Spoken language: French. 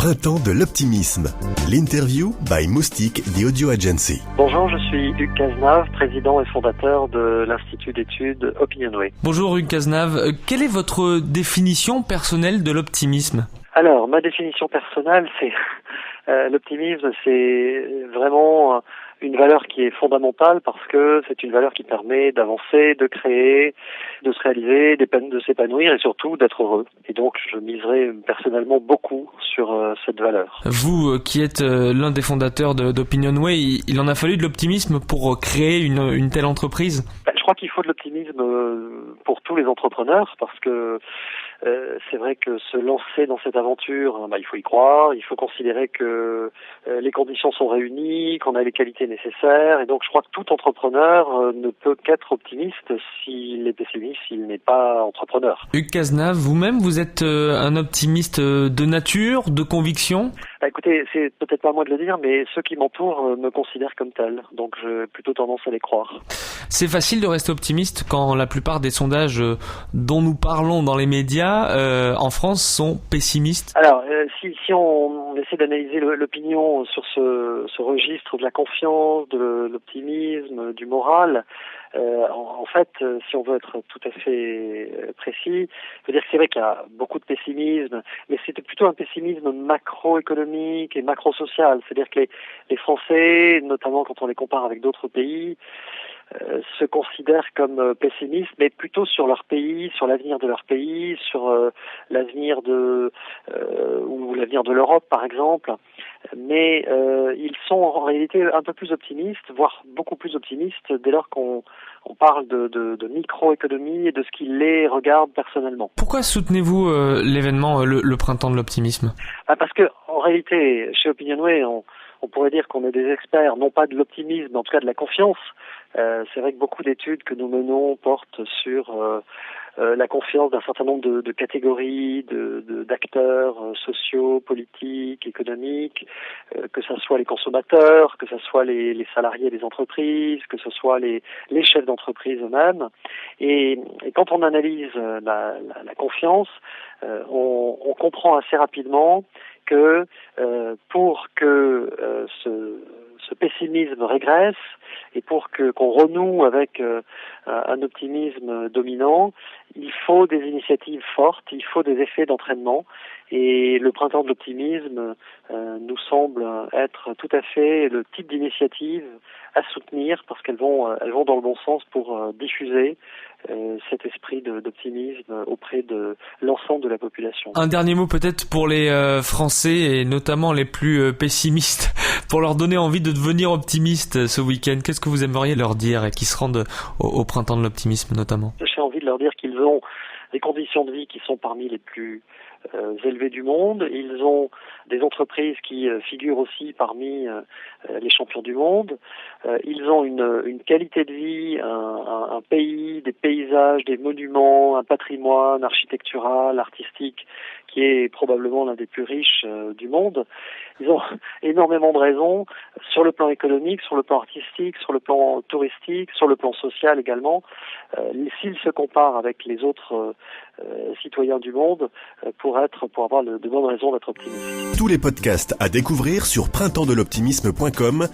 Printemps de l'optimisme. L'interview by Moustique, the Audio Agency. Bonjour, je suis Hugues Cazenave, président et fondateur de l'Institut d'études Opinionway. Bonjour Hugues Cazenave, quelle est votre définition personnelle de l'optimisme ? Alors, ma définition personnelle, c'est l'optimisme, c'est vraiment une valeur qui est fondamentale parce que c'est une valeur qui permet d'avancer, de créer, de se réaliser, de s'épanouir et surtout d'être heureux. Et donc, je miserai personnellement beaucoup sur cette valeur. Vous, qui êtes l'un des fondateurs d'Opinionway, il en a fallu de l'optimisme pour créer une telle entreprise ? Je crois qu'il faut de l'optimisme pour tous les entrepreneurs parce que c'est vrai que se lancer dans cette aventure, il faut y croire, il faut considérer que les conditions sont réunies, qu'on a les qualités nécessaires, et donc je crois que tout entrepreneur ne peut qu'être optimiste. S'il est pessimiste, il n'est pas entrepreneur. Hugues Cazenave, vous-même, vous êtes un optimiste de nature, de conviction ? Écoutez, c'est peut-être pas à moi de le dire, mais ceux qui m'entourent me considèrent comme tel, donc j'ai plutôt tendance à les croire. C'est facile de rester optimiste quand la plupart des sondages dont nous parlons dans les médias en France sont pessimistes. Alors, si on essaie d'analyser l'opinion sur ce registre de la confiance, de l'optimisme, du moral, en fait, si on veut être tout à fait précis, je veux dire que c'est vrai qu'il y a beaucoup de pessimisme, mais c'était plutôt un pessimisme macroéconomique et macrosocial. C'est-à-dire que les Français, notamment quand on les compare avec d'autres pays, se considèrent comme pessimistes, mais plutôt sur leur pays, sur l'avenir de leur pays, sur l'avenir ou l'avenir de l'Europe, par exemple. Mais ils sont en réalité un peu plus optimistes, voire beaucoup plus optimistes, dès lors qu'on parle de microéconomie et de ce qui les regarde personnellement. Pourquoi soutenez-vous l'événement, le Printemps de l'optimisme ? Parce que en réalité, chez Opinionway, on pourrait dire qu'on est des experts, non pas de l'optimisme, mais en tout cas de la confiance. C'est vrai que beaucoup d'études que nous menons portent sur la confiance d'un certain nombre de catégories, d'acteurs sociaux, politiques, économiques, que ce soit les consommateurs, que ce soit les salariés des entreprises, que ce soit les chefs d'entreprise eux-mêmes. Et quand on analyse la confiance, on comprend assez rapidement que pour que ce pessimisme régresse et pour qu'on renoue avec un optimisme dominant, il faut des initiatives fortes, il faut des effets d'entraînement. Et le Printemps de l'optimisme nous semble être tout à fait le type d'initiative à soutenir parce qu'elles vont dans le bon sens pour diffuser cet esprit d'optimisme auprès de l'ensemble de la population. Un dernier mot peut-être pour les Français et notamment les plus pessimistes, pour leur donner envie de devenir optimistes ce week-end. Qu'est-ce que vous aimeriez leur dire et qui se rendent au Printemps de l'optimisme notamment ? J'ai envie de leur dire qu'ils ont des conditions de vie qui sont parmi les plus élevées du monde. Ils ont des entreprises qui figurent aussi parmi les champions du monde. Ils ont une qualité de vie, un pays, des paysages, des monuments, un patrimoine architectural, artistique qui est probablement l'un des plus riches du monde. Ils ont énormément de raisons sur le plan économique, sur le plan artistique, sur le plan touristique, sur le plan social également. S'ils se comparent avec les autres citoyens du monde, pour avoir de bonnes raisons d'être optimistes. Tous les podcasts à découvrir sur printempsdeloptimisme.com